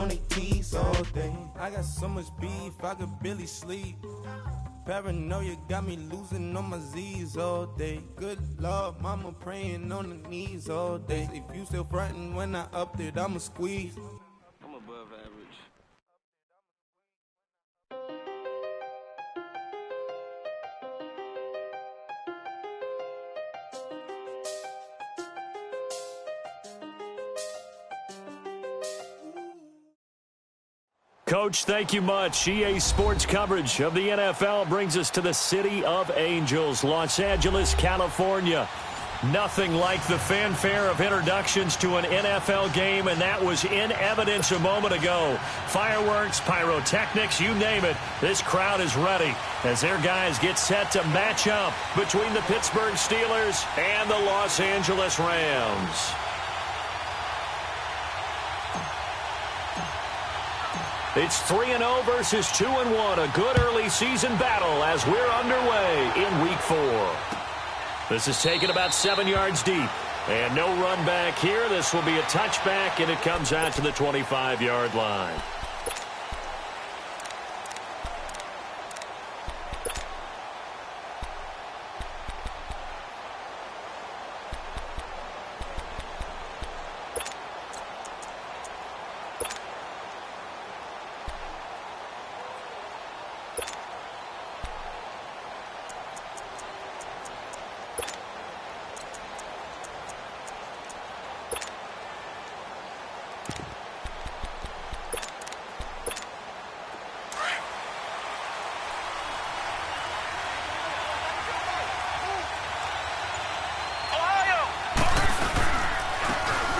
on the keys all day. I got so much beef, I could barely sleep. Paranoia got me losing on my Z's all day. Good Lord, mama praying on the knees all day. If you still frontin' when I upped it, I'ma squeeze. I'm above average. Coach, thank you much. EA Sports coverage of the NFL brings us to the City of Angels, Los Angeles, California. Nothing like the fanfare of introductions to an NFL game, and that was in evidence a moment ago. Fireworks, pyrotechnics, you name it. This crowd is ready as their guys get set to match up between the Pittsburgh Steelers and the Los Angeles Rams. It's 3-0 versus 2-1, a good early season battle as we're underway in Week 4. This is taken about 7 yards deep, and no run back here. This will be a touchback, and it comes out to the 25-yard line.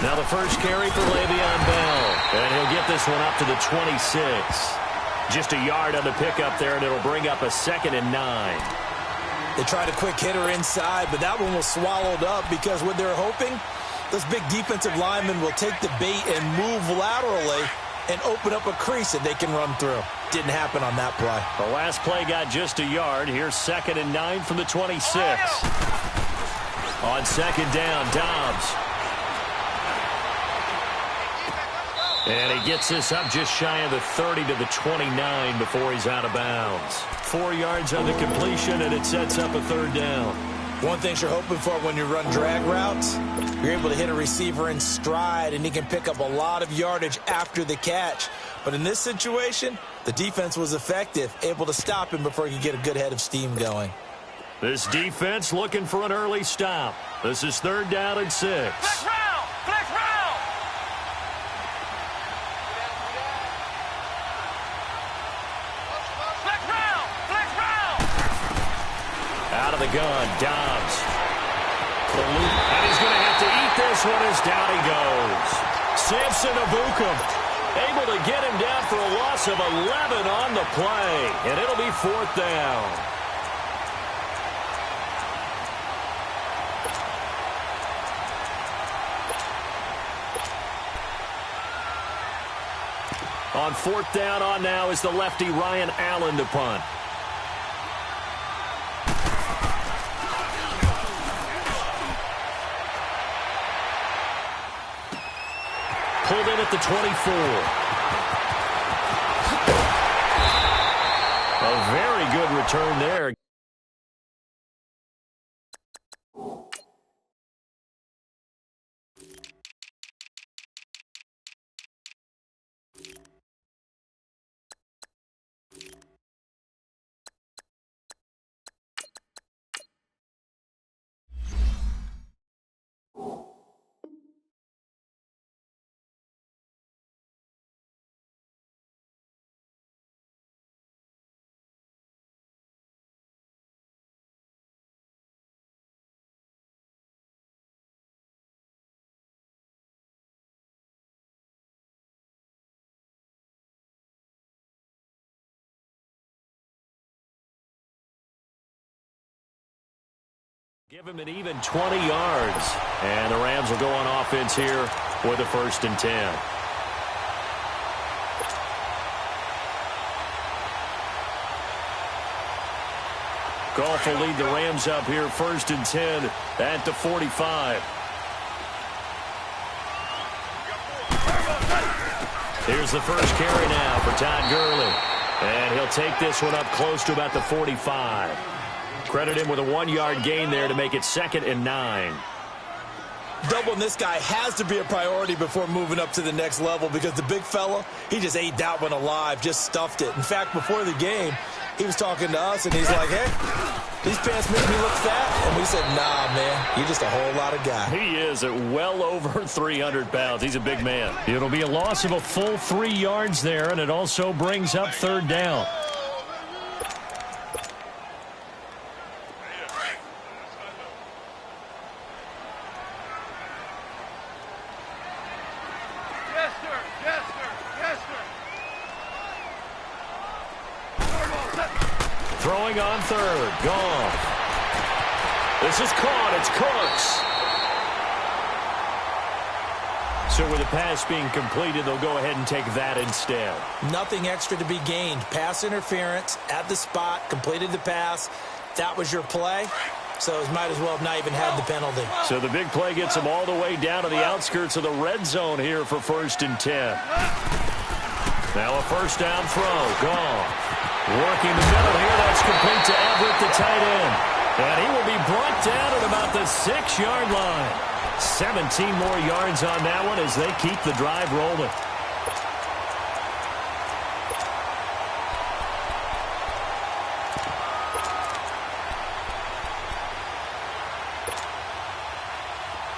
Now the first carry for Le'Veon Bell, and he'll get this one up to the 26. Just a yard on the pickup there, and it'll bring up a 2nd and 9. They tried a quick hitter inside, but that one was swallowed up because what they're hoping, those big defensive linemen will take the bait and move laterally and open up a crease that they can run through. Didn't happen on that play. The last play got just a yard. Here's 2nd and 9 from the 26. On 2nd down, Dobbs. And he gets this up just shy of the 30 to the 29 before he's out of bounds. 4 yards on the completion, and it sets up a 3rd down. One thing you're hoping for when you run drag routes, you're able to hit a receiver in stride, and he can pick up a lot of yardage after the catch. But in this situation, the defense was effective, able to stop him before he could get a good head of steam going. This defense looking for an early stop. This is 3rd down and 6. Out of the gun, Dobbs. And he's going to have to eat this one as down he goes. Samson Abukum able to get him down for a loss of 11 on the play. And it'll be 4th down. On 4th down on now is the lefty Ryan Allen to punt. Pulled in at the 24. A very good return there. Give him an even 20 yards. And the Rams will go on offense here for the 1st and 10. Goff will lead the Rams up here 1st and 10 at the 45. Here's the first carry now for Todd Gurley. And he'll take this one up close to about the 45. Credit him with a 1-yard gain there to make it 2nd and 9. Doubling this guy has to be a priority before moving up to the next level because the big fella, he just ate that one alive, just stuffed it. In fact, before the game, he was talking to us, and he's like, hey, these pants make me look fat. And we said, nah, man, you're just a whole lot of guy. He is at well over 300 pounds. He's a big man. It'll be a loss of a full 3 yards there, and it also brings up 3rd down. Throwing on 3rd. Gone. This is caught. It's Cooks. So with the pass being completed, they'll go ahead and take that instead. Nothing extra to be gained. Pass interference at the spot, completed the pass. That was your play. So it might as well have not even had the penalty. So the big play gets them all the way down to the outskirts of the red zone here for 1st and 10. Now a 1st down throw. Gone. Working the middle here. That's complete to Everett, the tight end. And he will be brought down at about the 6-yard line. 17 more yards on that one as they keep the drive rolling.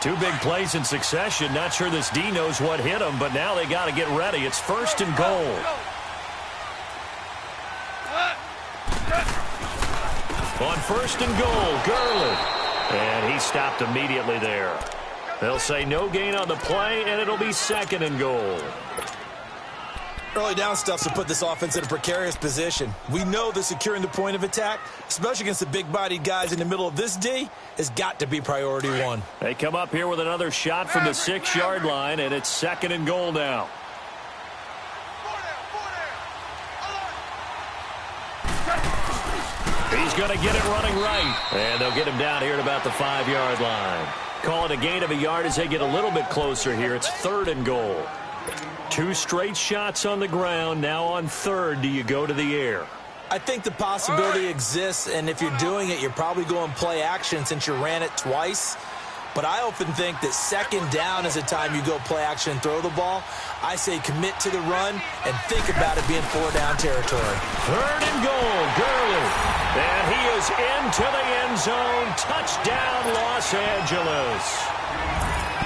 Two big plays in succession. Not sure this D knows what hit him, but now they got to get ready. It's 1st and goal. On 1st and goal, Gurley. And he stopped immediately there. They'll say no gain on the play, and it'll be 2nd and goal. Early down stuff to put this offense in a precarious position. We know that securing the point of attack, especially against the big-bodied guys in the middle of this D, has got to be priority 1. They come up here with another shot from the 6-yard line, and it's 2nd and goal now. He's going to get it running right. And they'll get him down here at about the 5-yard line. Call it a gain of a yard as they get a little bit closer here. It's 3rd and goal. 2 straight shots on the ground. Now on 3rd, do you go to the air? I think the possibility exists, and if you're doing it, you're probably going play action since you ran it twice. But I often think that 2nd down is the time you go play action and throw the ball. I say commit to the run and think about it being 4-down territory. 3rd and goal, Gurley. And he is into the end zone. Touchdown, Los Angeles.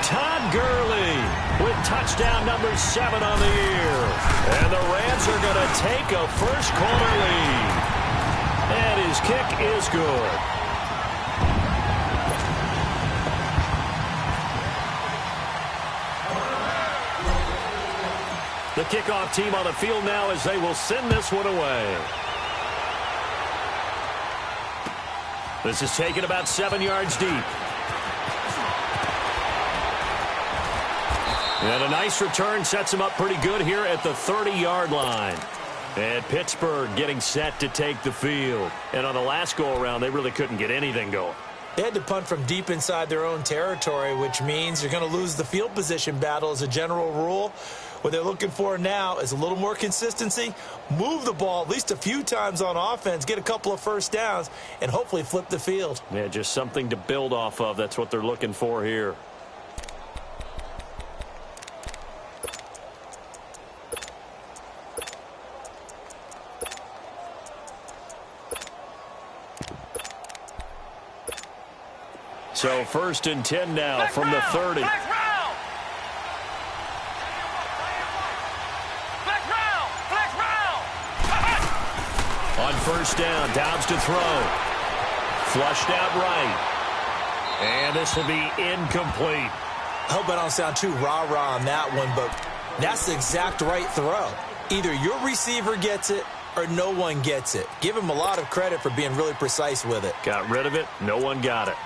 Todd Gurley with touchdown number 7 on the year. And the Rams are going to take a first-quarter lead. And his kick is good. The kickoff team on the field now as they will send this one away. This is taken about 7 yards deep. And a nice return sets him up pretty good here at the 30-yard line. And Pittsburgh getting set to take the field. And on the last go-around, they really couldn't get anything going. They had to punt from deep inside their own territory, which means you're going to lose the field position battle as a general rule. What they're looking for now is a little more consistency, move the ball at least a few times on offense, get a couple of first downs, and hopefully flip the field. Yeah, just something to build off of. That's what they're looking for here. So 1st and 10 now from the 30. On 1st down, Dobbs to throw. Flushed out right. And this will be incomplete. I hope I don't sound too rah-rah on that one, but that's the exact right throw. Either your receiver gets it or no one gets it. Give him a lot of credit for being really precise with it. Got rid of it. No one got it.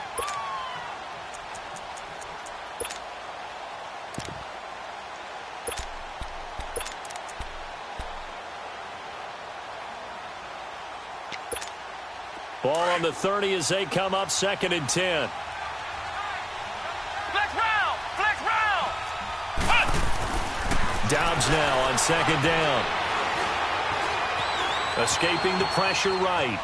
Ball on the 30 as they come up 2nd and 10. Dobbs now on on second down. Escaping the pressure right.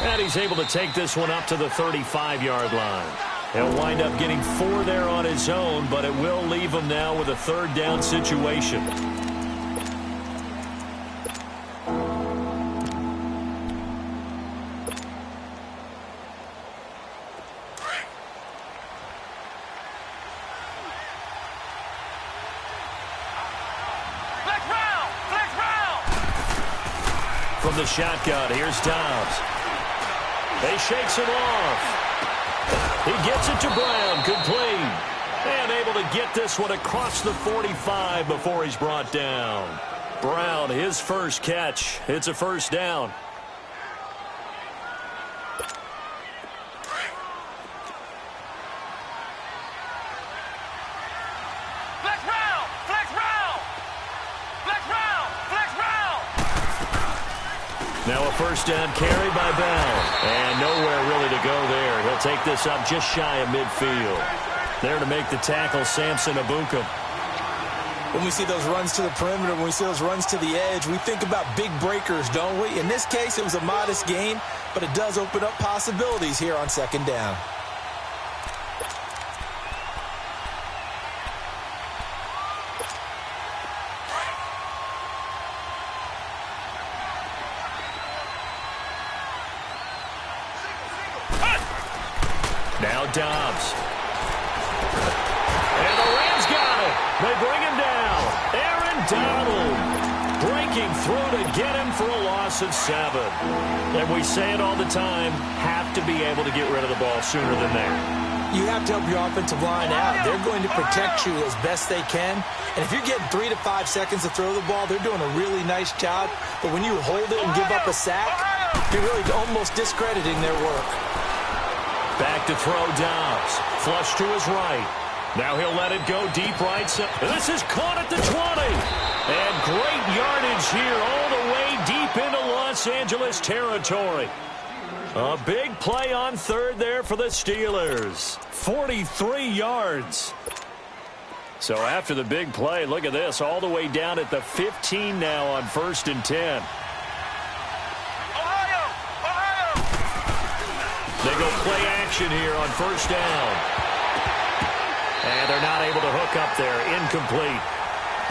And he's able to take this one up to the 35-yard line. He'll wind up getting 4 there on his own, but it will leave him now with a third down situation. From the shotgun, here's Dobbs. He shakes it off. He gets it to Brown, complete. And able to get this one across the 45 before he's brought down. Brown, his first catch. It's a first down. Now a first down carry by Bell. And nowhere really to go there. He'll take this up just shy of midfield. There to make the tackle, Samson Ebukam. When we see those runs to the perimeter, when we see those runs to the edge, we think about big breakers, don't we? In this case, it was a modest gain, but it does open up possibilities here on second down. Now Dobbs. And the Rams got it. They bring him down. Aaron Donald breaking through to get him for a loss of 7. And we say it all the time, have to be able to get rid of the ball sooner than that. You have to help your offensive line out. They're going to protect you as best they can. And if you're getting 3 to 5 seconds to throw the ball, they're doing a really nice job. But when you hold it and give up a sack, you're really almost discrediting their work. Back to throw Dobbs. Flush to his right. Now he'll let it go deep right. This is caught at the 20. And great yardage here all the way deep into Los Angeles territory. A big play on third there for the Steelers. 43 yards. So after the big play, look at this. All the way down at the 15 now on 1st and 10. They go play action here on first down. And they're not able to hook up there. Incomplete.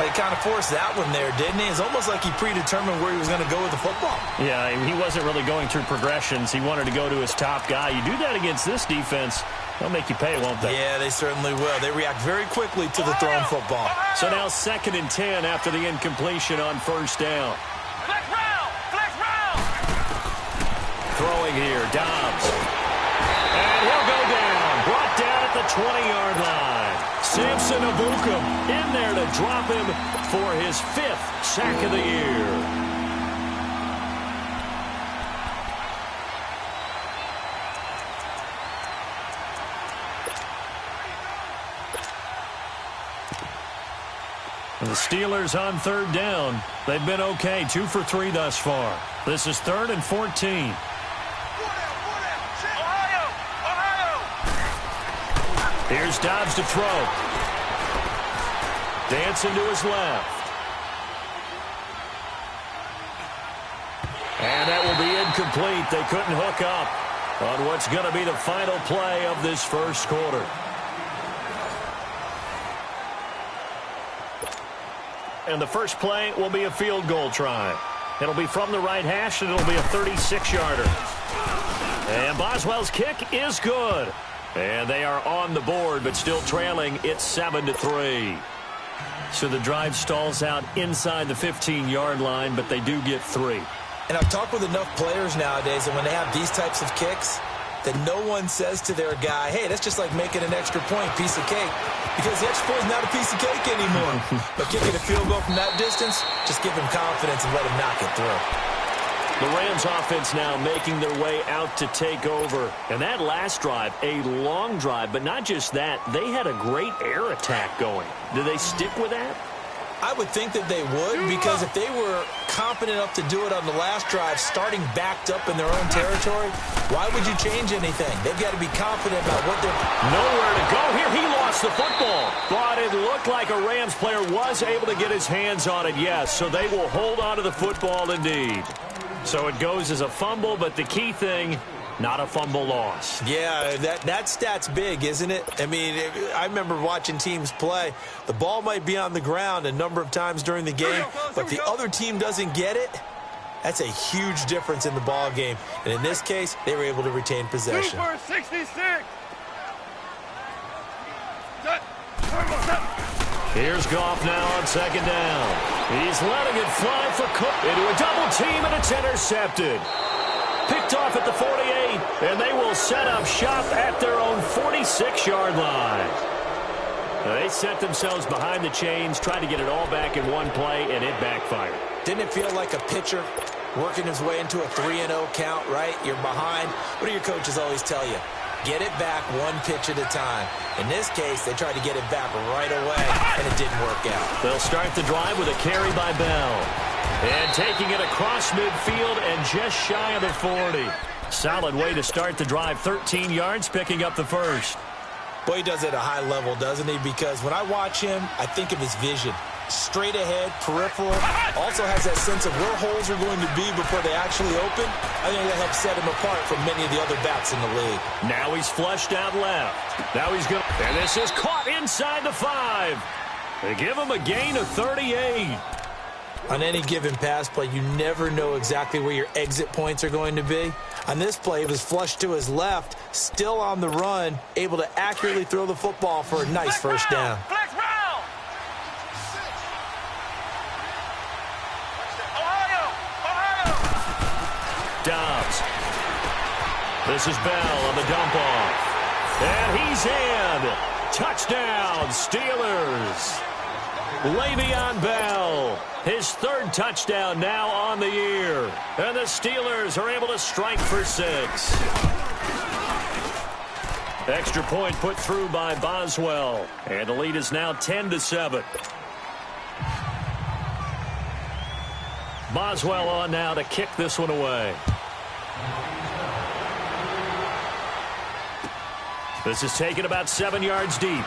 He kind of forced that one there, didn't he? It's almost like he predetermined where he was going to go with the football. Yeah, he wasn't really going through progressions. He wanted to go to his top guy. You do that against this defense, they'll make you pay, won't they? Yeah, they certainly will. They react very quickly to the thrown football. So now 2nd and 10 after the incompletion on first down. Throwing here, Dobbs. And he'll go down. Brought down at the 20-yard line. Samson Ebukam in there to drop him for his 5th sack of the year. The Steelers on third down. They've been okay. 2 for 3 thus far. This is 3rd and 14. Here's Dobbs to throw. Dancing to his left. And that will be incomplete. They couldn't hook up on what's going to be the final play of this first quarter. And the first play will be a field goal try. It'll be from the right hash, and it'll be a 36-yarder. And Boswell's kick is good. And they are on the board, but still trailing. It's 7-3. So the drive stalls out inside the 15-yard line, but they do get 3. And I've talked with enough players nowadays that when they have these types of kicks, that no one says to their guy, hey, that's just like making an extra point, piece of cake. Because the extra point is not a piece of cake anymore. But kicking a field goal from that distance, just give him confidence and let him knock it through. The Rams offense now making their way out to take over. And that last drive, a long drive, but not just that. They had a great air attack going. Do they stick with that? I would think that they would, because if they were confident enough to do it on the last drive, starting backed up in their own territory, why would you change anything? They've got to be confident about what they're... Nowhere to go here. He lost the football. But it looked like a Rams player was able to get his hands on it, yes. So they will hold on to the football indeed. So it goes as a fumble, but the key thing... not a fumble loss. Yeah, that stat's big, isn't it? I mean, I remember watching teams play. The ball might be on the ground a number of times during the game, but the other team doesn't get it. That's a huge difference in the ball game. And in this case, they were able to retain possession. 66. Here's Goff now on second down. He's letting it fly for Cook into a double team, and it's intercepted. Picked off at the 48, and they will set up shop at their own 46-yard line. They set themselves behind the chains, tried to get it all back in one play, and it backfired. Didn't it feel like a pitcher working his way into a 3-0 count, right? You're behind. What do your coaches always tell you? Get it back one pitch at a time. In this case, they tried to get it back right away, and it didn't work out. They'll start the drive with a carry by Bell. And taking it across midfield and just shy of the 40. Solid way to start the drive. 13 yards, picking up the first. Boy, he does it at a high level, doesn't he? Because when I watch him, I think of his vision. Straight ahead, peripheral. Also has that sense of where holes are going to be before they actually open. I think that helps set him apart from many of the other backs in the league. Now he's flushed out left. Now he's going. And this is caught inside the 5. They give him a gain of 38. On any given pass play, you never know exactly where your exit points are going to be. On this play, it was flushed to his left, still on the run, able to accurately throw the football for a nice first down. Dobbs. This is Bell on the dump off. And he's in. Touchdown, Steelers. Le'Veon Bell, his third touchdown now on the year. And the Steelers are able to strike for 6. Extra point put through by Boswell. And the lead is now 10-7. Boswell on now to kick this one away. This is taken about 7 yards deep.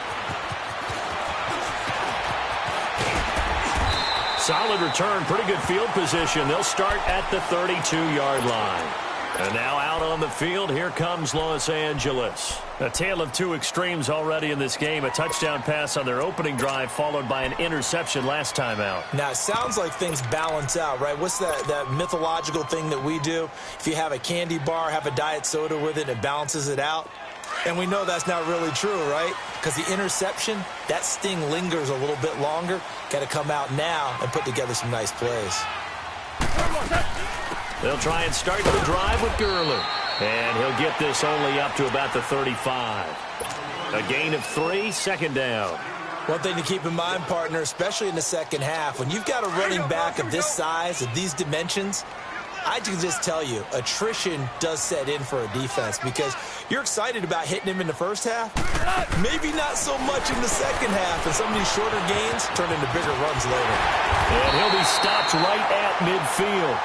Solid return, pretty good field position. They'll start at the 32-yard line. And now out on the field, here comes Los Angeles. A tale of two extremes already in this game. A touchdown pass on their opening drive, followed by an interception last time out. Now, it sounds like things balance out, right? What's that mythological thing that we do? If you have a candy bar, have a diet soda with it, it balances it out. And we know that's not really true, right? Because the interception, that sting lingers a little bit longer. Got to come out now and put together some nice plays. They'll try and start the drive with Gurley. And he'll get this only up to about the 35. A gain of 3, second down. One thing to keep in mind, partner, especially in the second half, when you've got a running back of this size, of these dimensions, I can just tell you, attrition does set in for a defense because you're excited about hitting him in the first half. Maybe not so much in the second half, and some of these shorter gains turn into bigger runs later. And he'll be stopped right at midfield.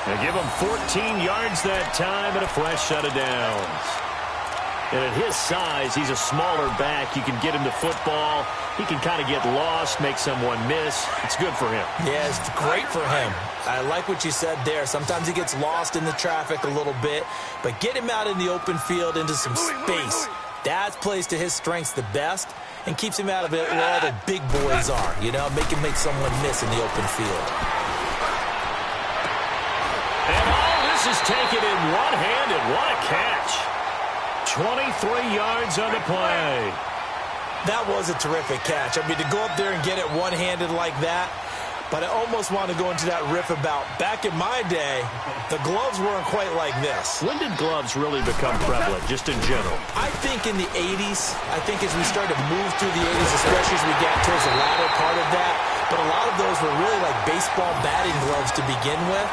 They give him 14 yards that time and a fresh set of downs. And at his size, he's a smaller back. You can get him to football. He can kind of get lost, make someone miss. It's good for him. Yeah, it's great for him. I like what you said there. Sometimes he gets lost in the traffic a little bit, but get him out in the open field into some space. That plays to his strengths the best and keeps him out of it where all the big boys are, you know, make someone miss in the open field. And all this is taken in one-handed. What a catch. 23 yards on the play. That was a terrific catch. I mean, to go up there and get it one-handed like that, but I almost want to go into that riff about back in my day, the gloves weren't quite like this. When did gloves really become prevalent, just in general? I think in the 80s. I think as we started to move through the 80s, especially as we got towards the latter part of that, but a lot of those were really like baseball batting gloves to begin with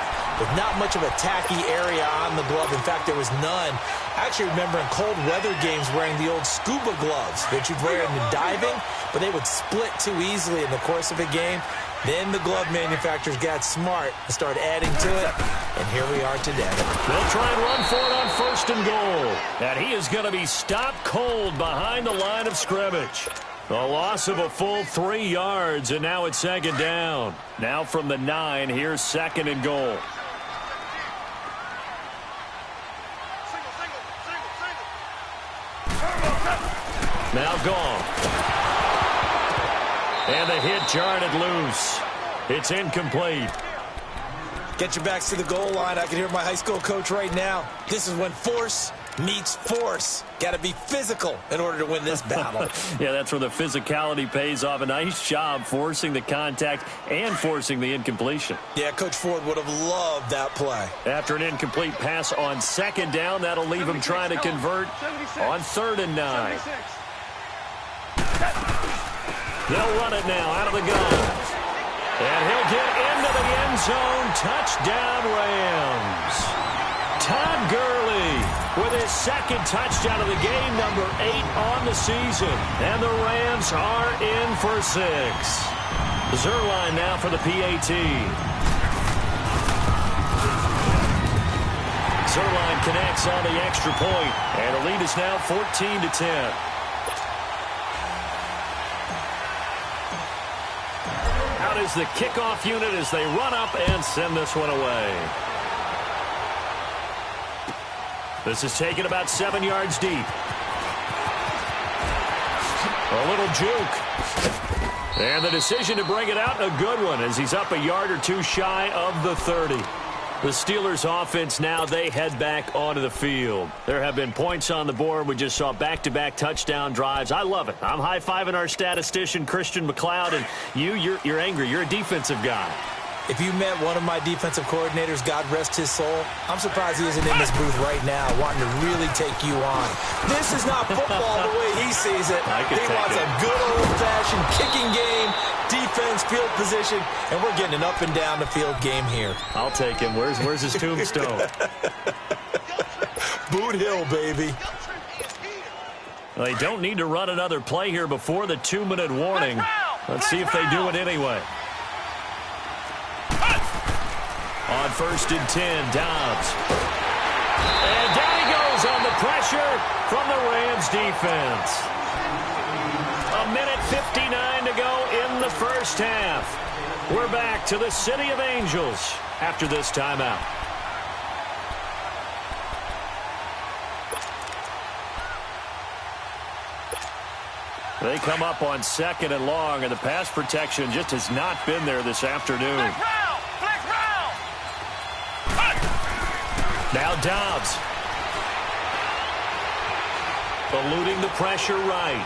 not much of a tacky area on the glove. In fact, there was none. I actually remember in cold weather games wearing the old scuba gloves that you'd wear in the diving, but they would split too easily in the course of a game. Then the glove manufacturers got smart and started adding to it, and here we are today. They'll try and run for it on 1st and goal. And he is going to be stopped cold behind the line of scrimmage. A loss of a full 3 yards, and now it's 2nd down. Now from the 9, here's 2nd and goal. Now gone. And the hit jarred it loose. It's incomplete. Get your backs to the goal line. I can hear my high school coach right now. This is when force meets force. Got to be physical in order to win this battle. Yeah, that's where the physicality pays off. A nice job forcing the contact and forcing the incompletion. Yeah, Coach Ford would have loved that play. After an incomplete pass on 2nd down, that'll leave him trying to convert on 3rd and 9. They'll run it now out of the gun. And he'll get into the end zone. Touchdown, Rams. Todd Gurley with his 2nd touchdown of the game, number 8 on the season. And the Rams are in for 6. Zerline now for the PAT. Zerline connects on the extra point, and the lead is now 14-10. Out is the kickoff unit as they run up and send this one away. This is taken about 7 yards deep. A little juke. And the decision to bring it out, a good one, as he's up a yard or 2 shy of the 30. The Steelers offense now, they head back onto the field. There have been points on the board. We just saw back-to-back touchdown drives. I love it. I'm high-fiving our statistician, Christian McLeod, and you're angry. You're a defensive guy. If you met one of my defensive coordinators, God rest his soul, I'm surprised he isn't in this booth right now wanting to really take you on. This is not football the way he sees it. He wants a good old-fashioned kicking game, defense, field position, and we're getting an up-and-down-the-field game here. I'll take him. Where's his tombstone? Boot Hill, baby. Well, they don't need to run another play here before the 2-minute warning. Let's see if they do it anyway. On 1st and 10, Dobbs. And down he goes on the pressure from the Rams defense. 1:59 to go in the first half. We're back to the City of Angels after this timeout. They come up on 2nd and long, and the pass protection just has not been there this afternoon. Now Dobbs. Eluding the pressure right.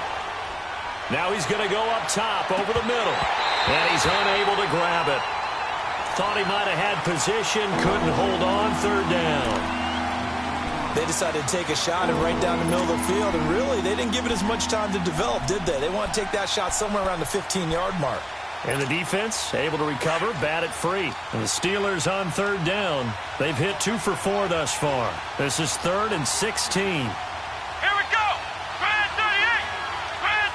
Now he's going to go up top over the middle. And he's unable to grab it. Thought he might have had position, couldn't hold on 3rd down. They decided to take a shot and right down the middle of the field, and really, they didn't give it as much time to develop, did they? They want to take that shot somewhere around the 15-yard mark. And the defense able to recover, bat it free. And the Steelers on 3rd down. They've hit 2 for 4 thus far. This is 3rd and 16. Here we go. Grand 38. Grand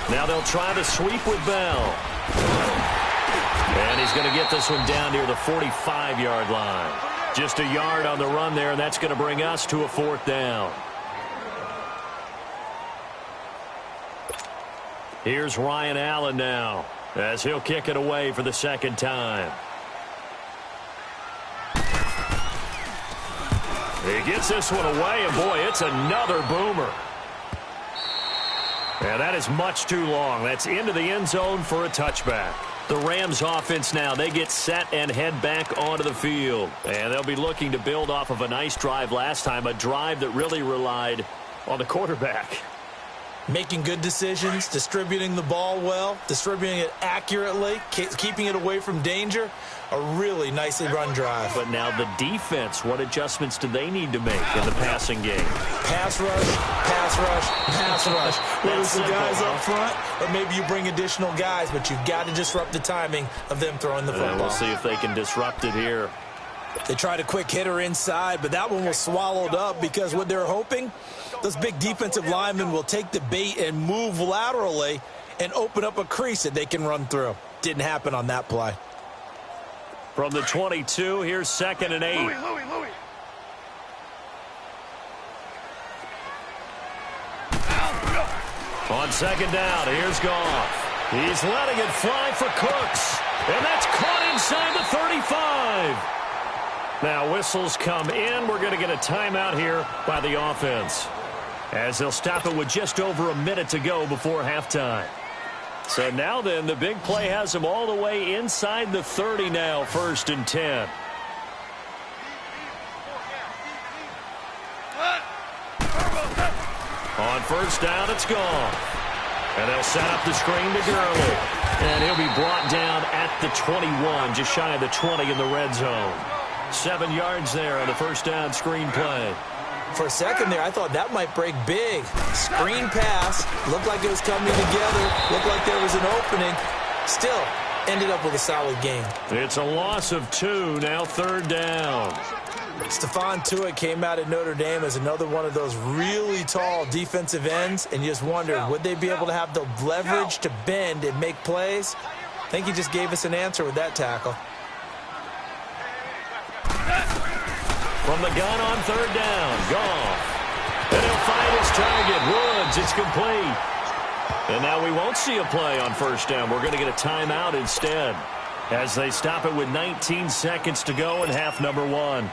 38. Now they'll try to sweep with Bell. And he's going to get this one down near the 45-yard line. Just a yard on the run there, and that's going to bring us to a 4th down. Here's Ryan Allen now, as he'll kick it away for the 2nd time. He gets this one away, and boy, it's another boomer. And that is much too long. That's into the end zone for a touchback. The Rams offense now, they get set and head back onto the field. And they'll be looking to build off of a nice drive last time, a drive that really relied on the quarterback. Making good decisions, distributing the ball well, distributing it accurately, keeping it away from danger. A really nicely run drive. But now the defense, what adjustments do they need to make in the passing game? Pass rush, pass rush, pass rush. Whether it's the guys up front or maybe you bring additional guys, but you've got to disrupt the timing of them throwing the football. We'll see if they can disrupt it here. They tried a quick hitter inside, but that one was swallowed up because what they're hoping, those big defensive linemen will take the bait and move laterally and open up a crease that they can run through. Didn't happen on that play. From the 22, here's 2nd and 8. Louis. On 2nd down, here's Goff. He's letting it fly for Cooks. And that's caught inside the 35. Now whistles come in. We're going to get a timeout here by the offense, as they'll stop it with just over a minute to go before halftime. So now then, the big play has them all the way inside the 30 now, 1st and 10. On 1st down, it's gone. And they'll set up the screen to Gurley. And he'll be brought down at the 21, just shy of the 20 in the red zone. 7 yards there on the 1st down screen play. For a second there, I thought that might break big. Screen pass. Looked like it was coming together. Looked like there was an opening. Still, ended up with a solid game. It's a loss of 2, now 3rd down. Stephon Tuitt came out at Notre Dame as another one of those really tall defensive ends, and you just wondered, would they be able to have the leverage to bend and make plays? I think he just gave us an answer with that tackle. From the gun on 3rd down, Goff. And he'll find his target, Woods. It's complete. And now we won't see a play on 1st down. We're going to get a timeout instead, as they stop it with 19 seconds to go in half number 1.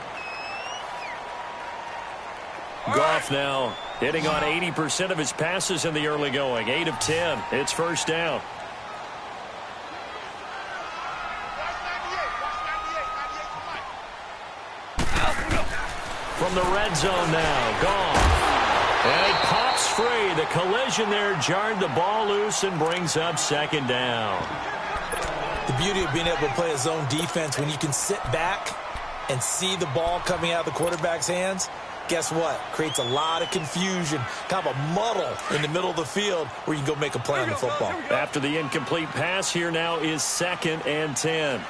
Goff now hitting on 80% of his passes in the early going. 8 of 10. It's 1st down. From the red zone now, Goff. And it pops free. The collision there jarred the ball loose and brings up 2nd down. The beauty of being able to play a zone defense, when you can sit back and see the ball coming out of the quarterback's hands, guess what? Creates a lot of confusion, kind of a muddle in the middle of the field where you can go make a play on the football. After the incomplete pass, here now is 2nd and 10.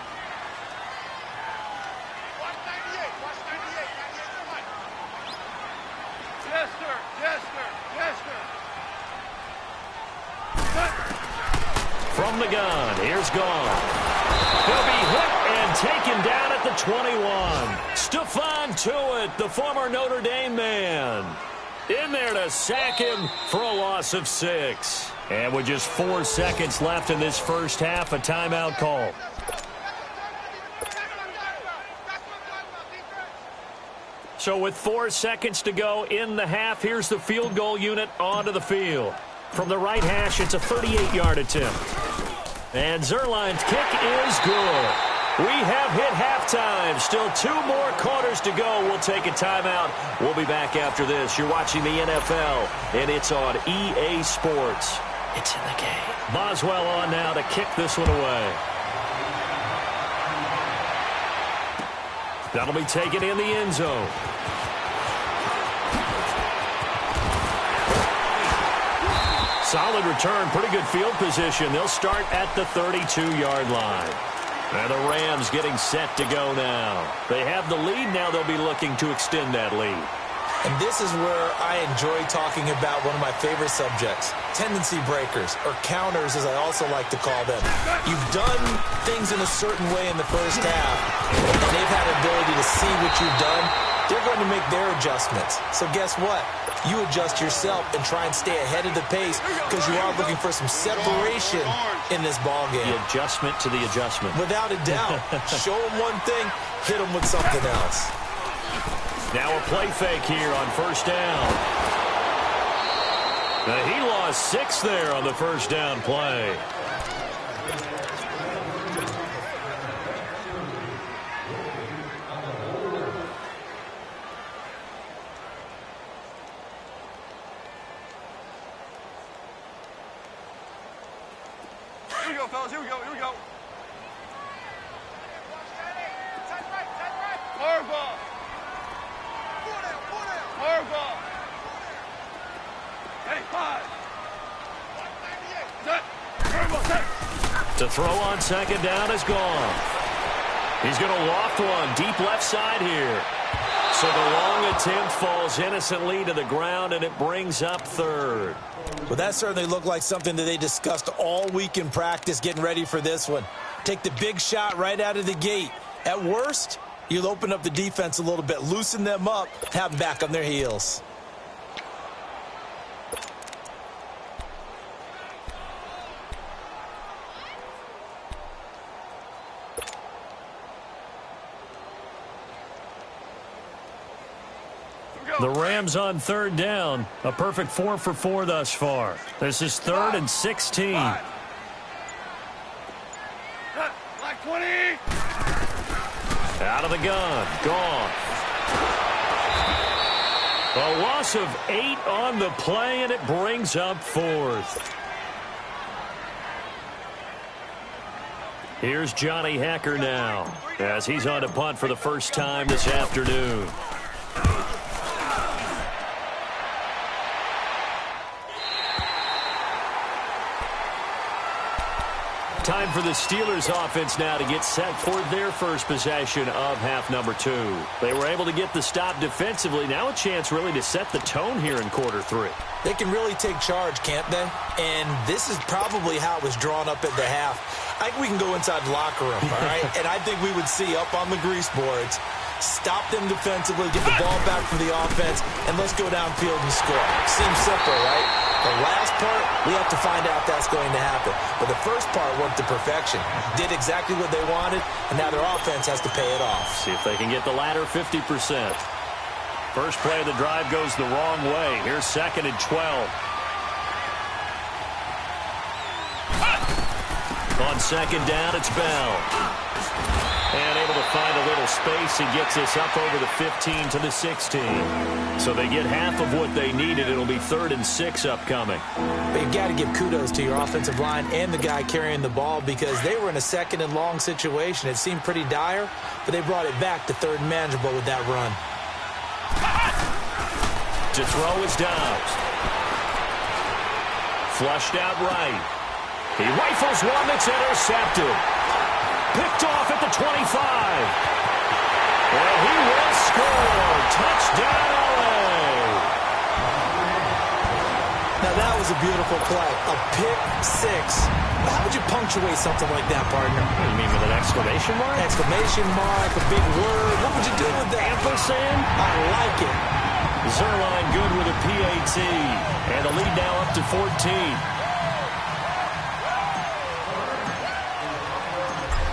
From the gun, here's Goff. He'll be hit and taken down at the 21. Stephon Tuitt, the former Notre Dame man, in there to sack him for a loss of 6. And with just 4 seconds left in this 1st half, a timeout call. So with 4 seconds to go in the half, here's the field goal unit onto the field. From the right hash, it's a 38-yard attempt. And Zuerlein's kick is good. We have hit halftime. Still 2 more quarters to go. We'll take a timeout. We'll be back after this. You're watching the NFL, and it's on EA Sports. It's in the game. Boswell on now to kick this one away. That'll be taken in the end zone. Solid return, pretty good field position. They'll start at the 32-yard line. And the Rams getting set to go now. They have the lead. Now they'll be looking to extend that lead. And this is where I enjoy talking about one of my favorite subjects, tendency breakers, or counters as I also like to call them. You've done things in a certain way in the first half, and they've had an ability to see what you've done. They're going to make their adjustments. So guess what? You adjust yourself and try and stay ahead of the pace because you are looking for some separation in this ball game. The adjustment to the adjustment. Without a doubt. Show them one thing, hit them with something else. Now a play fake here on 1st down. Now he lost 6 there on the 1st down play. Here we go, fellas. Here we go. Hard ball. Hey, 5. Set. To throw on 2nd down is gone. He's going to loft one deep left side here. So the long attempt falls innocently to the ground, and it brings up third. Well, that certainly looked like something that they discussed all week in practice getting ready for this one. Take the big shot right out of the gate. At worst, you'll open up the defense a little bit, loosen them up, have them back on their heels. The Rams on third down. A perfect 4 for 4 thus far. This is 3rd and 16. Like 20. Out of the gun. Gone. A loss of 8 on the play, and it brings up 4th. Here's Johnny Hecker now, as he's on to punt for the first time this afternoon. Time for the Steelers offense now to get set for their first possession of half number 2. They were able to get the stop defensively. Now a chance really to set the tone here in quarter 3. They can really take charge, can't they? And this is probably how it was drawn up at the half. I think we can go inside the locker room, all right? And I think we would see up on the grease boards, stop them defensively, get the ball back from the offense, and let's go downfield and score. Seems simple, right? The last part, we have to find out if that's going to happen. But the first part worked to perfection. Did exactly what they wanted, and now their offense has to pay it off. See if they can get the latter 50%. First play of the drive goes the wrong way. Here's 2nd and 12. On 2nd down, it's Bell. And able to find a little space. He gets this up over the 15 to the 16. So they get half of what they needed. It'll be 3rd and 6 upcoming. But you've got to give kudos to your offensive line and the guy carrying the ball because they were in a 2nd and long situation. It seemed pretty dire, but they brought it back to 3rd and manageable with that run. To throw is Dobbs. Flushed out right. He rifles one that's intercepted. Picked off at the 25. And he will score. Touchdown, LA. Now, that was a beautiful play. A pick 6. How would you punctuate something like that, partner? You mean with an exclamation mark? Exclamation mark, a big word. What would you do with that? Ampersand? I like it. Zerline good with a PAT. And the lead now up to 14.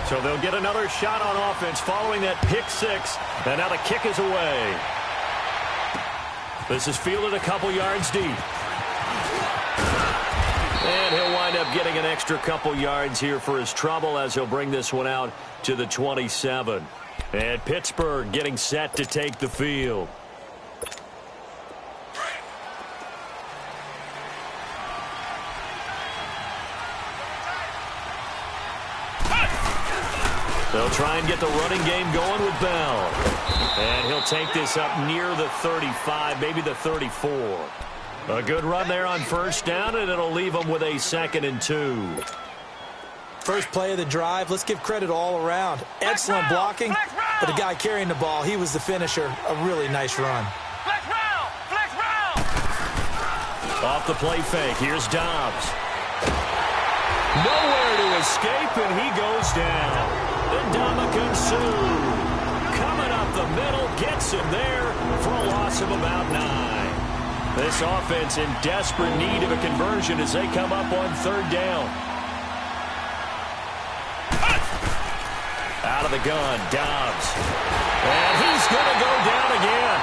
So they'll get another shot on offense following that pick 6. And now the kick is away. This is fielded a couple yards deep. And he'll wind up getting an extra couple yards here for his trouble as he'll bring this one out to the 27. And Pittsburgh getting set to take the field. They'll try and get the running game going with Bell. And he'll take this up near the 35, maybe the 34. A good run there on first down, and it'll leave them with a 2nd and 2. First play of the drive. Let's give credit all around. Excellent blocking, but the guy carrying the ball, he was the finisher. A really nice run. Flex round! Flex round! Off the play fake. Here's Dobbs. Nowhere to escape, and he goes down. Ndamukong Suh coming up the middle, gets him there for a loss of about 9. This offense in desperate need of a conversion as they come up on 3rd down. Out of the gun, Dobbs. And he's going to go down again.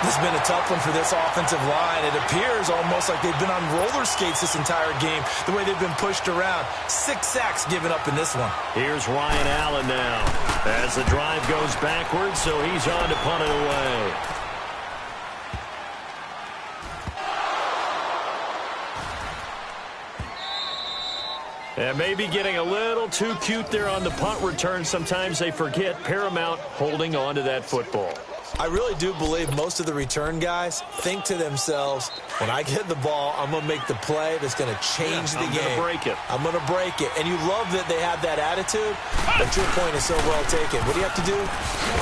This has been a tough one for this offensive line. It appears almost like they've been on roller skates this entire game, the way they've been pushed around. 6 sacks given up in this one. Here's Ryan Allen now as the drive goes backwards, so he's on to punt it away. And maybe getting a little too cute there on the punt return. Sometimes they forget paramount holding on to that football. I really do believe most of the return guys think to themselves, when I get the ball, I'm going to make the play that's going to change the game. I'm going to break it. I'm going to break it. And you love that they have that attitude, but your point is so well taken. What do you have to do?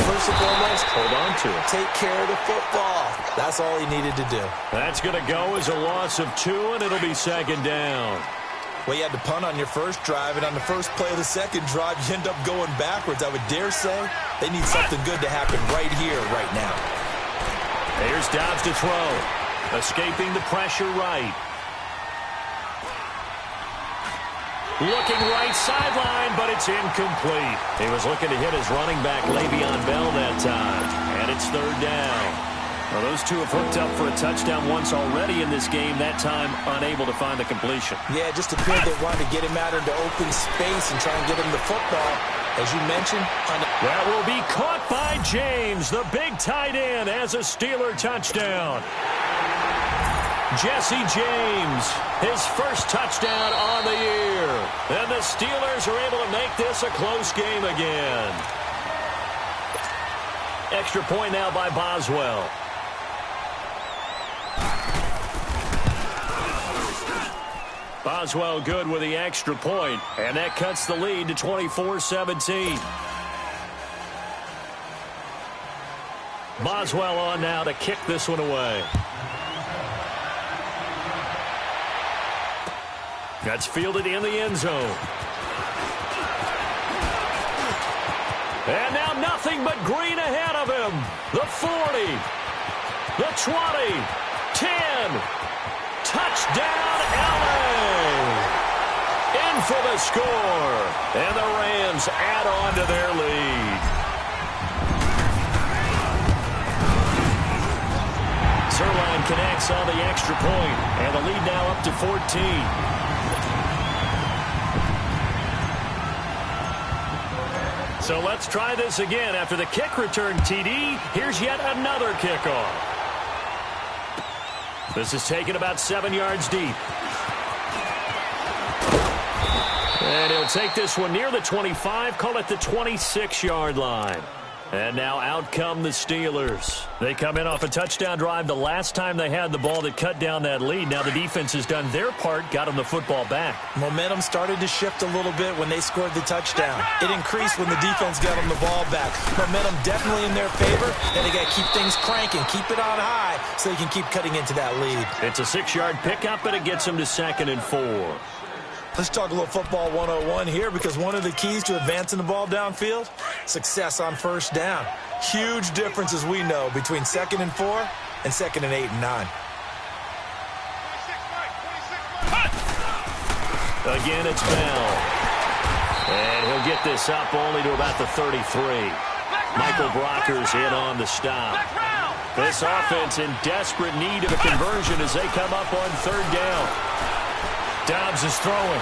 First and foremost, hold on to it. Take care of the football. That's all he needed to do. That's going to go as a loss of 2, and it'll be second down. Well, you had to punt on your first drive, and on the first play of the second drive, you end up going backwards. I would dare say they need something good to happen right here, right now. Here's Dobbs to throw. Escaping the pressure right. Looking right sideline, but it's incomplete. He was looking to hit his running back, Le'Veon Bell, that time. And it's third down. Well, those two have hooked up for a touchdown once already in this game, that time unable to find the completion. Yeah, just appeared they wanted to get him out into open space and try and get him the football. As you mentioned. That will be caught by James, the big tight end, as a Steeler touchdown. Jesse James, his first touchdown on the year. And the Steelers are able to make this a close game again. Extra point now by Boswell. Boswell good with the extra point, and that cuts the lead to 24-17. Boswell on now to kick this one away. That's fielded in the end zone. And now nothing but green ahead of him. The 40, the 20, 10. Touchdown, LA! In for the score. And the Rams add on to their lead. Zerline connects on the extra point, and the lead now up to 14. So let's try this again. After the kick return, TD, here's yet another kickoff. This is taken about 7 yards deep. And he'll take this one near the 25, call it the 26-yard line. And now out come the Steelers. They come in off a touchdown drive the last time they had the ball that cut down that lead. Now the defense has done their part, got them the football back. Momentum started to shift a little bit when they scored the touchdown. It increased when the defense got them the ball back. Momentum definitely in their favor, and they got to keep things cranking, keep it on high so they can keep cutting into that lead. It's a 6-yard pickup, and it gets them to 2nd and 4. Let's talk a little football 101 here, because one of the keys to advancing the ball downfield, success on first down. Huge difference, as we know, between 2nd and 4 and 2nd and 8 and 9. Again, it's Bell. And he'll get this up only to about the 33. Michael Brockers in on the stop. This offense in desperate need of a conversion as they come up on 3rd down. Dobbs is throwing.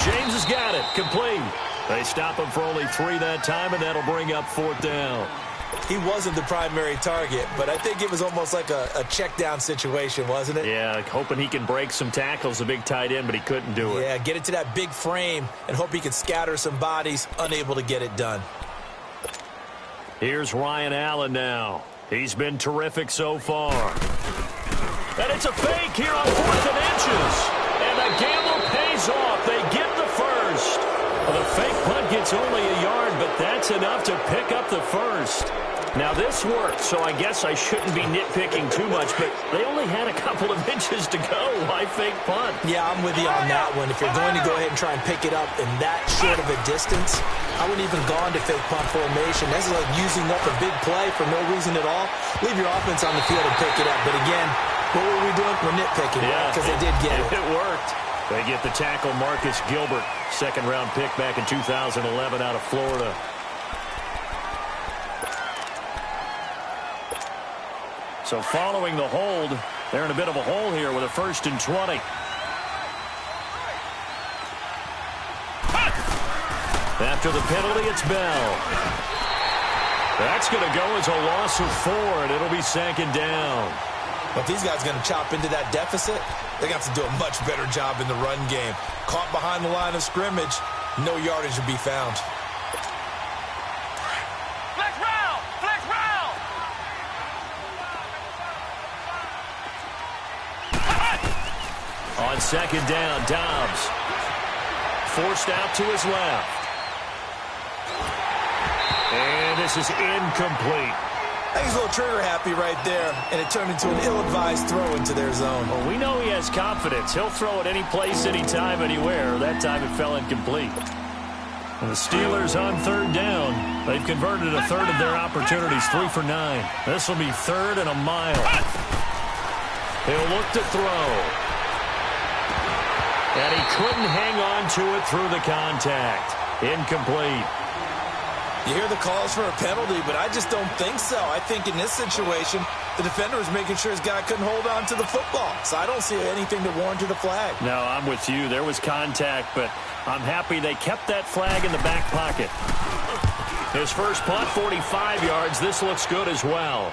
James has got it. Complete. They stop him for only 3 that time, and that'll bring up 4th down. He wasn't the primary target, but I think it was almost like a check down situation, wasn't it? Yeah, hoping he can break some tackles, the big tight end, but he couldn't do it. Yeah, get it to that big frame and hope he could scatter some bodies, unable to get it done. Here's Ryan Allen now. He's been terrific so far. And it's a fake here on 4th and inches. And the gamble pays off. They get the first. Well, the fake punt gets only a yard, but that's enough to pick up the first. Now, this worked, so I guess I shouldn't be nitpicking too much, but they only had a couple of inches to go. Why fake punt? Yeah, I'm with you on that one. If you're going to go ahead and try and pick it up in that short of a distance, I wouldn't even gone to fake punt formation. This is like using up a big play for no reason at all. Leave your offense on the field and pick it up. But again, what were we doing? We're nitpicking, right? Because they did get it. It worked. They get the tackle, Marcus Gilbert, 2nd-round pick back in 2011 out of Florida. So following the hold, they're in a bit of a hole here with a 1st and 20. After the penalty, it's Bell. That's going to go as a loss of 4, and it'll be 2nd down. Well, if these guys are going to chop into that deficit, they got to do a much better job in the run game. Caught behind the line of scrimmage, no yardage to be found. Flex round! Flex On second down, Dobbs forced out to his left. And this is incomplete. I think he's a little trigger happy right there, and it turned into an ill-advised throw into their zone. Well, we know he has confidence. He'll throw it any place, anytime, anywhere. That time it fell incomplete. And the Steelers on third down. They've converted a third of their opportunities, 3 for 9. This will be 3rd and a mile. He'll look to throw. And he couldn't hang on to it through the contact. Incomplete. You hear the calls for a penalty, but I just don't think so. I think in this situation, the defender was making sure his guy couldn't hold on to the football. So I don't see anything to warrant the flag. No, I'm with you. There was contact, but I'm happy they kept that flag in the back pocket. His first punt, 45 yards. This looks good as well.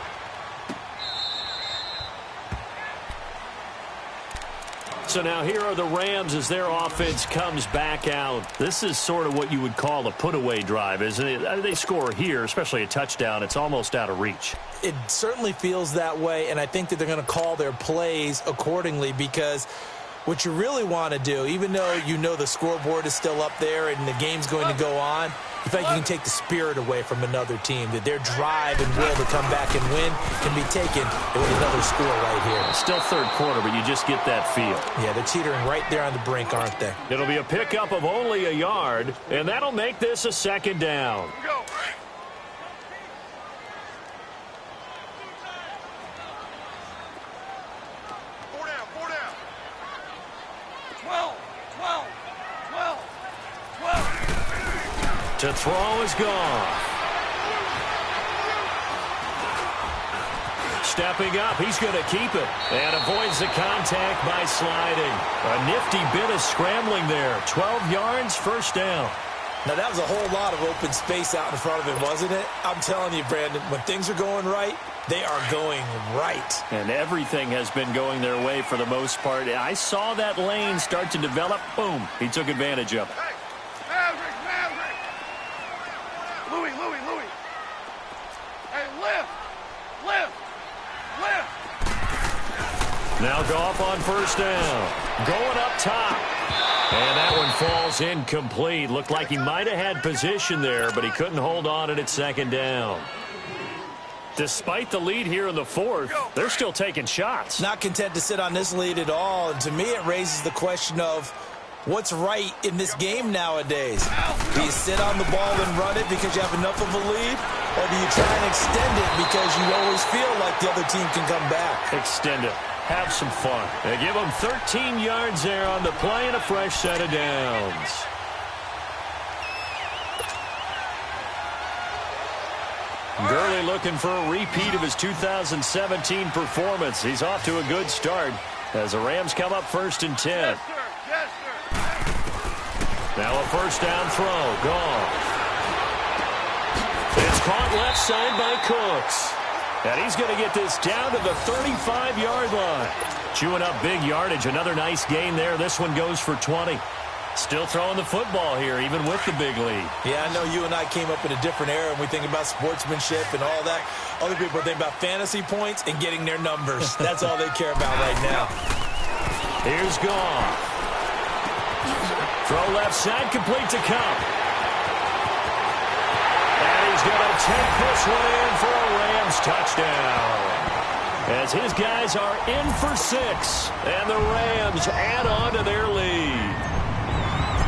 So now here are the Rams as their offense comes back out. This is sort of what you would call a put-away drive, isn't it? They score here, especially a touchdown. It's almost out of reach. It certainly feels that way, and I think that they're going to call their plays accordingly because what you really want to do, even though you know the scoreboard is still up there and the game's going to go on, you think you can take the spirit away from another team, that their drive and will to come back and win can be taken with another score right here. Still third quarter, but you just get that feel. Yeah, they're teetering right there on the brink, aren't they? It'll be a pickup of only a yard, and that'll make this a 2nd down. Go. 4 down, 4 down. 12. To throw is gone. Stepping up, he's going to keep it. And avoids the contact by sliding. A nifty bit of scrambling there. 12 yards, 1st down. Now, that was a whole lot of open space out in front of him, wasn't it? I'm telling you, Brandon, when things are going right, they are going right. And everything has been going their way for the most part. I saw that lane start to develop. Boom. He took advantage of it. Hey, Maverick. Louis. Hey, lift. Now go up on 1st down. Going up top. And that one falls incomplete. Looked like he might have had position there, but he couldn't hold on at 2nd down. Despite the lead here in the 4th, they're still taking shots. Not content to sit on this lead at all. And to me, it raises the question of what's right in this game nowadays. Do you sit on the ball and run it because you have enough of a lead? Or do you try and extend it because you always feel like the other team can come back? Extend it. Have some fun. They give them 13 yards there on the play and a fresh set of downs. Gurley looking for a repeat of his 2017 performance. He's off to a good start as the Rams come up 1st and 10. Yes, sir. Now a 1st down throw. Gone. It's caught left side by Cooks. And he's going to get this down to the 35-yard line. Chewing up big yardage. Another nice gain there. This one goes for 20. Still throwing the football here, even with the big lead. Yeah, I know you and I came up in a different era, and we think about sportsmanship and all that. Other people think about fantasy points and getting their numbers. That's all they care about right now. Here's Goff. Throw left side, complete to Cup. And he's going to take this one in for a Rams touchdown. As his guys are in for 6, and the Rams add on to their lead.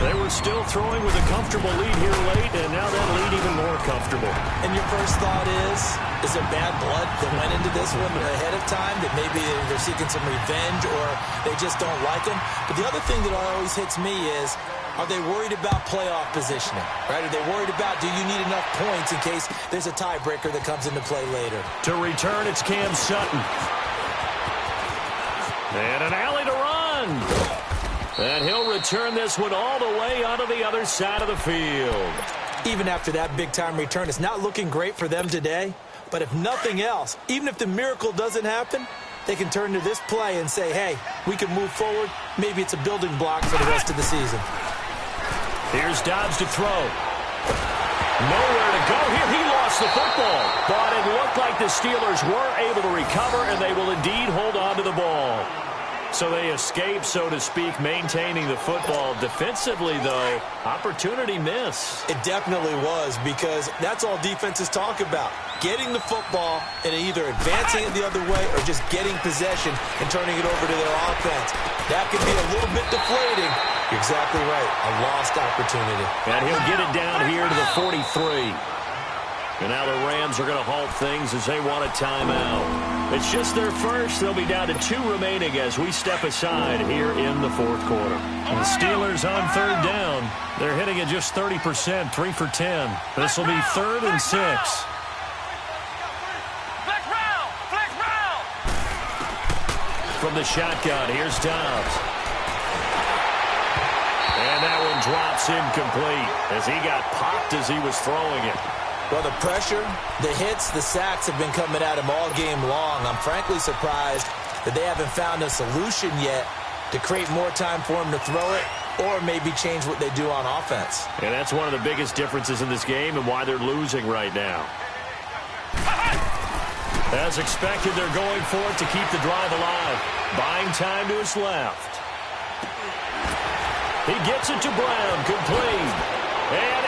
They were still throwing with a comfortable lead here late, and now that lead even more comfortable. And your first thought is there bad blood that went into this one ahead of time, that maybe they're seeking some revenge or they just don't like him? But the other thing that always hits me is, are they worried about playoff positioning? Right? Are they worried about, do you need enough points in case there's a tiebreaker that comes into play later? To return, it's Cam Sutton. And an alley to run. And he'll return this one all the way onto the other side of the field. Even after that big-time return, it's not looking great for them today. But if nothing else, even if the miracle doesn't happen, they can turn to this play and say, hey, we can move forward. Maybe it's a building block for the rest of the season. Here's Dobbs to throw. Nowhere to go here. He lost the football. But it looked like the Steelers were able to recover, and they will indeed hold on to the ball. So they escape, so to speak, maintaining the football. Defensively, though, opportunity miss. It definitely was, because that's all defenses talk about. Getting the football and either advancing it the other way or just getting possession and turning it over to their offense. That can be a little bit deflating. You're exactly right. A lost opportunity. And he'll get it down here to the 43. And now the Rams are going to halt things as they want a timeout. It's just their first. They'll be down to 2 remaining as we step aside here in the fourth quarter. And the Steelers on third down. They're hitting at just 30%, 3 for 10. This will be 3rd and 6. From the shotgun, here's Dobbs. And that one drops incomplete as he got popped as he was throwing it. Well, the pressure, the hits, the sacks have been coming at him all game long. I'm frankly surprised that they haven't found a solution yet to create more time for him to throw it or maybe change what they do on offense. And that's one of the biggest differences in this game and why they're losing right now. As expected, they're going for it to keep the drive alive. Buying time to his left. He gets it to Brown, complete. And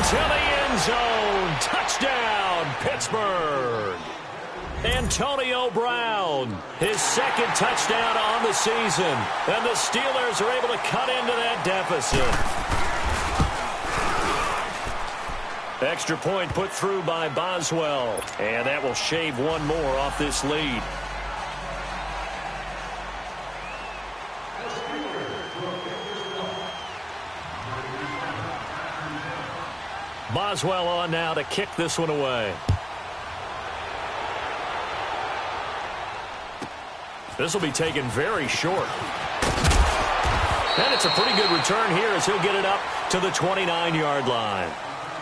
into the end zone. Touchdown, Pittsburgh. Antonio Brown, his 2nd touchdown on the season. And the Steelers are able to cut into that deficit. Extra point put through by Boswell. And that will shave one more off this lead. Boswell on now to kick this one away. This will be taken very short. And it's a pretty good return here as he'll get it up to the 29-yard line.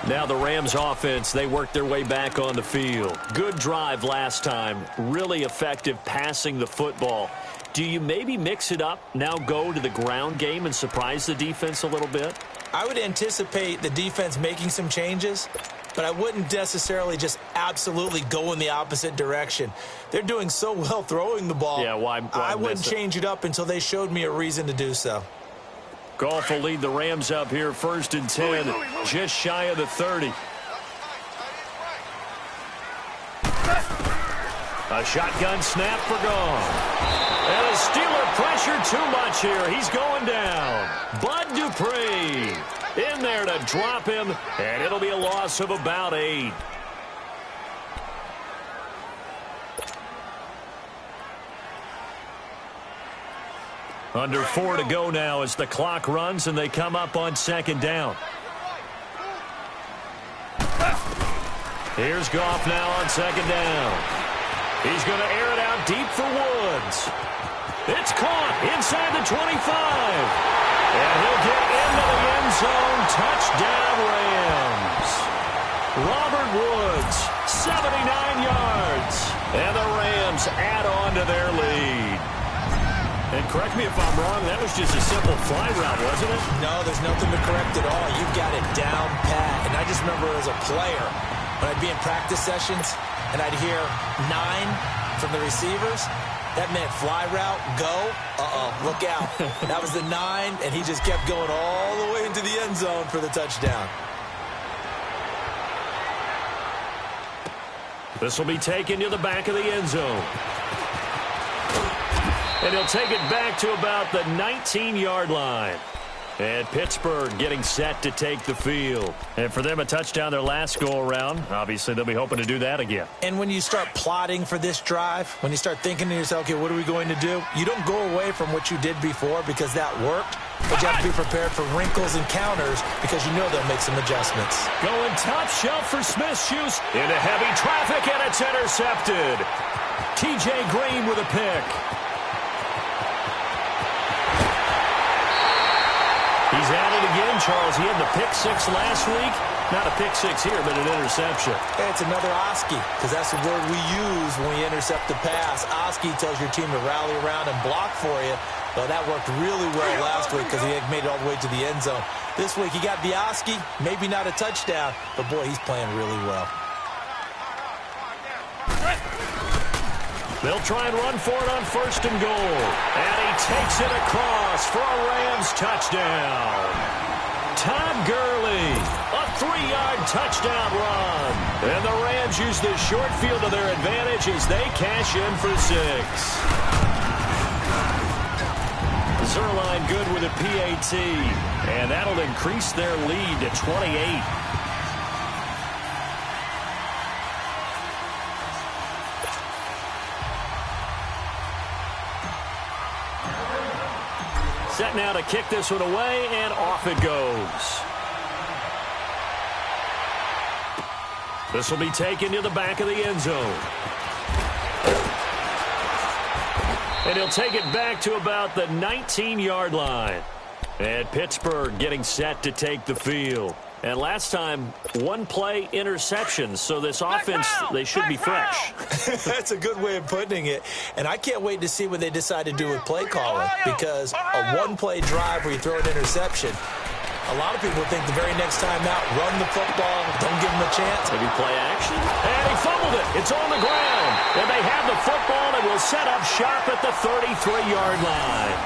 Now the Rams offense, they work their way back on the field. Good drive last time. Really effective passing the football. Do you maybe mix it up, now go to the ground game and surprise the defense a little bit? I would anticipate the defense making some changes, but I wouldn't necessarily just absolutely go in the opposite direction. They're doing so well throwing the ball. Yeah, why I wouldn't change it up until they showed me a reason to do so. Goff will lead the Rams up here 1st and 10, just shy of the 30. A shotgun snap for Goff. And a Steeler pressure too much here. He's going down. Bud Dupree in there to drop him, and it'll be a loss of about 8. Under 4 to go now as the clock runs and they come up on 2nd down. Here's Goff now on 2nd down. He's going to air it out deep for Woods. It's caught inside the 25. And he'll get into the end zone. Touchdown, Rams. Robert Woods, 79 yards. And the Rams add on to their lead. And correct me if I'm wrong, that was just a simple fly route, wasn't it? No, there's nothing to correct at all. You've got it down pat. And I just remember as a player, when I'd be in practice sessions and I'd hear 9 from the receivers, that meant fly route, go, look out. That was the 9, and he just kept going all the way into the end zone for the touchdown. This will be taken to the back of the end zone. And he'll take it back to about the 19-yard line. And Pittsburgh getting set to take the field. And for them, a touchdown their last go-around. Obviously, they'll be hoping to do that again. And when you start plotting for this drive, when you start thinking to yourself, okay, what are we going to do? You don't go away from what you did before because that worked. But you have to be prepared for wrinkles and counters because you know they'll make some adjustments. Going top shelf for Smith-Schuster into heavy traffic, and it's intercepted. T.J. Green with a pick. He's at it again, Charles. He had the pick 6 last week. Not a pick 6 here, but an interception. Hey, it's another Oski, because that's the word we use when we intercept the pass. Oski tells your team to rally around and block for you. Well, that worked really well last week because he had made it all the way to the end zone. This week, he got the Oski, maybe not a touchdown, but, boy, he's playing really well. They'll try and run for it on 1st and goal. And he takes it across for a Rams touchdown. Todd Gurley, a 3-yard touchdown run. And the Rams use the short field to their advantage as they cash in for 6. Zerline good with a PAT. And that'll increase their lead to 28. Set now to kick this one away, and off it goes. This will be taken to the back of the end zone. And he'll take it back to about the 19-yard line. And Pittsburgh getting set to take the field. And last time, 1-play interception. So this offense, they should be fresh. That's a good way of putting it. And I can't wait to see what they decide to do with play calling. Because a 1-play drive where you throw an interception, a lot of people think the very next time out, run the football, don't give them a chance. Maybe play action. And he fumbled it. It's on the ground. And they have the football and will set up shop at the 33-yard line.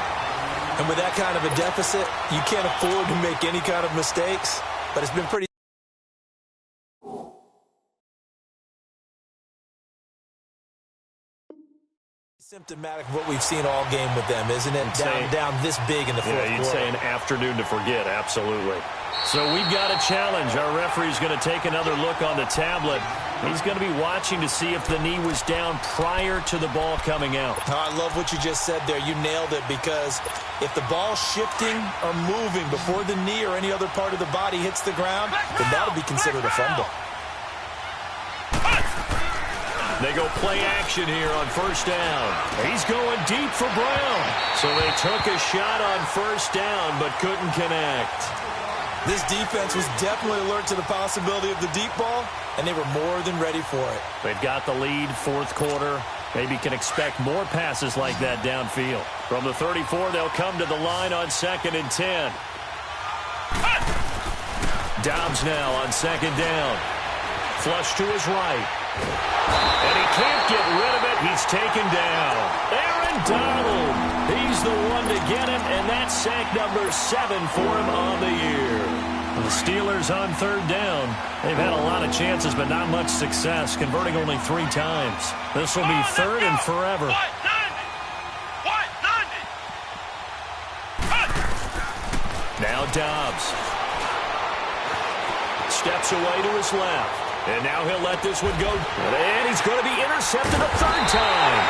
And with that kind of a deficit, you can't afford to make any kind of mistakes. But it's been pretty symptomatic of what we've seen all game with them, isn't it? Down this big in the fourth quarter. Yeah, you'd say an afternoon to forget, absolutely. So we've got a challenge. Our referee's going to take another look on the tablet. He's going to be watching to see if the knee was down prior to the ball coming out. Oh, I love what you just said there. You nailed it, because if the ball's shifting or moving before the knee or any other part of the body hits the ground, then that'll be considered a fumble. They go play action here on 1st down. He's going deep for Brown. So they took a shot on 1st down but couldn't connect. This defense was definitely alert to the possibility of the deep ball, and they were more than ready for it. They've got the lead, 4th quarter. Maybe can expect more passes like that downfield. From the 34, they'll come to the line on 2nd and 10. Dobbs now on 2nd down. Flush to his right. And he can't get rid of it. He's taken down. Aaron Donald. He's the one to get him, and that's sack number 7 for him on the year. The Steelers on 3rd down. They've had a lot of chances, but not much success, converting only 3 times. This will be 3rd and forever. Now Dobbs. Steps away to his left. And now he'll let this one go. And he's going to be intercepted a 3rd time.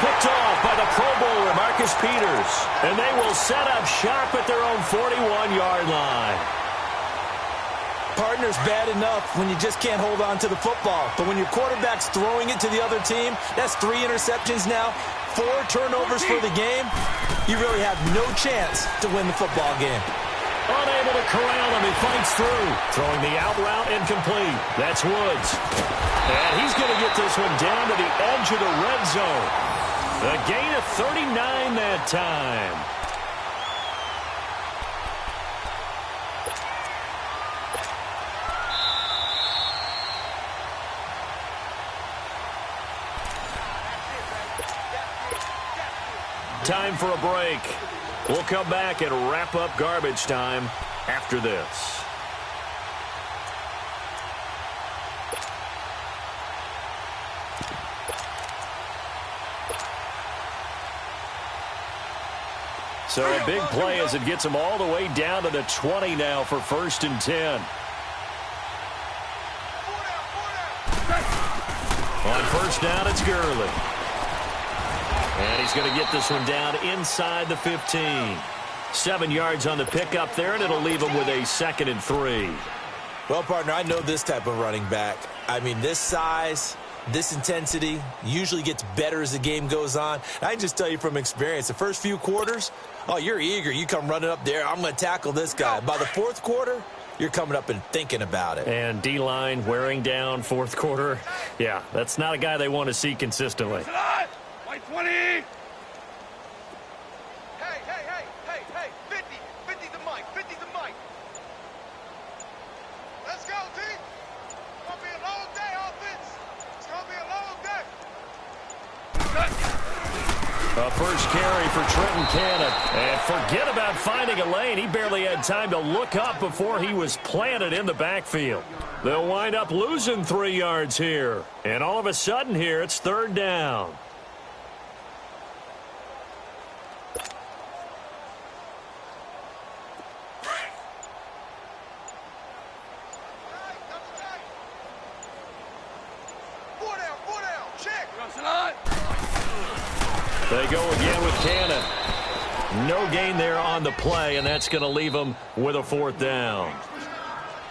Picked off by the Pro Bowler, Marcus Peters. And they will set up shop at their own 41-yard line. Partner's bad enough when you just can't hold on to the football. But when your quarterback's throwing it to the other team, that's 3 interceptions now, 4 turnovers for the game. You really have no chance to win the football game. Unable to corral him. He fights through. Throwing the out route incomplete. That's Woods. And he's going to get this one down to the edge of the red zone. A gain of 39 that time. Time for a break. We'll come back and wrap up garbage time after this. So a big play as it gets them all the way down to the 20 now for 1st and 10. On 1st down, it's Gurley. And he's going to get this one down inside the 15. 7 yards on the pickup there, and it'll leave him with a 2nd and 3. Well, partner, I know this type of running back. I mean, this size, this intensity usually gets better as the game goes on. I can just tell you from experience, the first few quarters, oh, you're eager. You come running up there, I'm going to tackle this guy. By the 4th quarter, you're coming up and thinking about it. And D-line wearing down 4th quarter. Yeah, that's not a guy they want to see consistently. White 20. Hey, 50 the mic, 50 the mic. Let's go, T. It's going to be a long day, offense. It's going to be a long day. A first carry for Trenton Cannon. And forget about finding a lane. He barely had time to look up before he was planted in the backfield. They'll wind up losing 3 yards here. And all of a sudden here, it's 3rd down. They go again with Cannon. No gain there on the play, and that's going to leave them with a 4th down.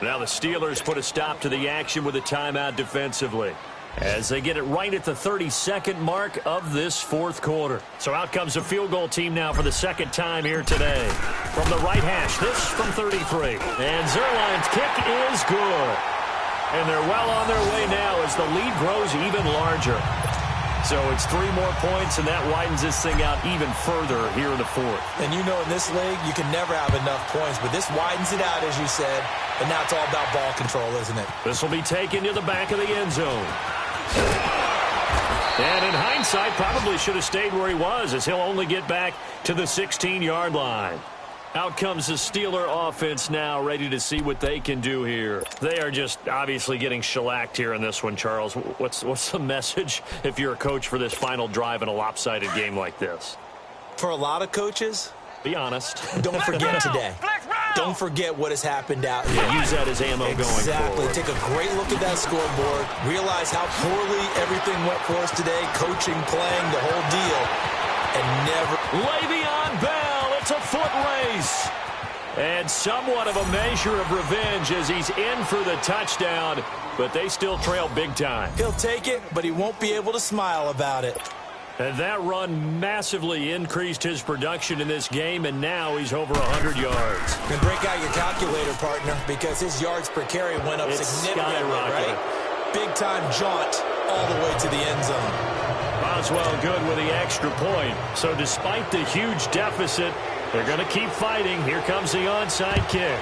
Now the Steelers put a stop to the action with a timeout defensively as they get it right at the 32nd mark of this 4th quarter. So out comes a field goal team now for the 2nd time here today. From the right hash, this from 33. And Zuerlein's kick is good. And they're well on their way now as the lead grows even larger. So it's 3 more points, and that widens this thing out even further here in the 4th. And you know in this league, you can never have enough points, but this widens it out, as you said, and now it's all about ball control, isn't it? This will be taken to the back of the end zone. And in hindsight, probably should have stayed where he was, as he'll only get back to the 16-yard line. Out comes the Steeler offense now, ready to see what they can do here. They are just obviously getting shellacked here in this one, Charles. What's the message if you're a coach for this final drive in a lopsided game like this? For a lot of coaches, be honest. Don't forget today. Don't forget what has happened out here. Yeah, use that as ammo going forward. Exactly. Take a great look at that scoreboard. Realize how poorly everything went for us today. Coaching, playing, the whole deal. And never... Le'Veon Bell. It's a foot race. And somewhat of a measure of revenge as he's in for the touchdown, but they still trail big time. He'll take it, but he won't be able to smile about it. And that run massively increased his production in this game, and now he's over 100 yards. And break out your calculator, partner, because his yards per carry went up significantly, right? Big-time jaunt all the way to the end zone. Boswell good with the extra point. So despite the huge deficit, they're going to keep fighting. Here comes the onside kick.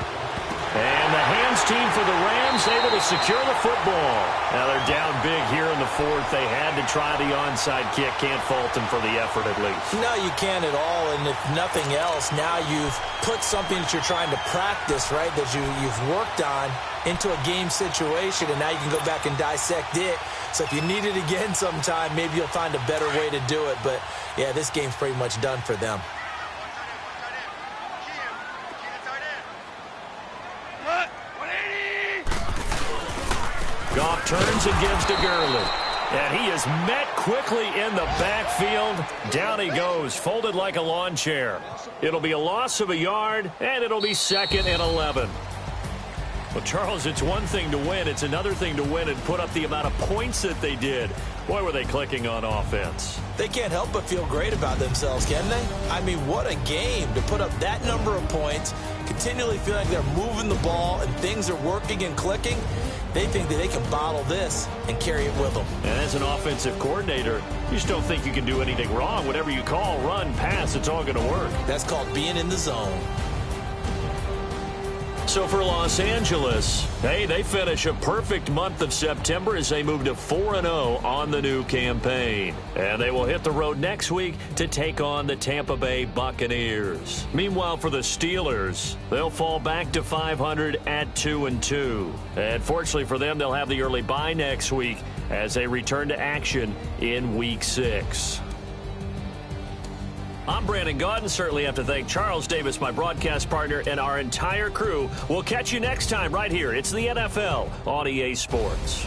And the hands team for the Rams able to secure the football. Now they're down big here in the 4th. They had to try the onside kick. Can't fault them for the effort at least. No, you can't at all. And if nothing else, now you've put something that you're trying to practice, right, that you've worked on into a game situation, and now you can go back and dissect it. So if you need it again sometime, maybe you'll find a better way to do it. But, yeah, this game's pretty much done for them. Goff turns and gives to Gurley. And he is met quickly in the backfield. Down he goes, folded like a lawn chair. It'll be a loss of a yard, and it'll be 2nd and 11. Well, Charles, it's one thing to win. It's another thing to win and put up the amount of points that they did. Boy, were they clicking on offense. They can't help but feel great about themselves, can they? I mean, what a game to put up that number of points, continually feel like they're moving the ball and things are working and clicking. They think that they can bottle this and carry it with them. And as an offensive coordinator, you just don't think you can do anything wrong. Whatever you call, run, pass, it's all going to work. That's called being in the zone. So for Los Angeles, hey, they finish a perfect month of September as they move to 4-0 on the new campaign. And they will hit the road next week to take on the Tampa Bay Buccaneers. Meanwhile, for the Steelers, they'll fall back to 500 at 2-2. And fortunately for them, they'll have the early bye next week as they return to action in Week 6. I'm Brandon Gaudin. Certainly have to thank Charles Davis, my broadcast partner, and our entire crew. We'll catch you next time right here. It's the NFL on EA Sports.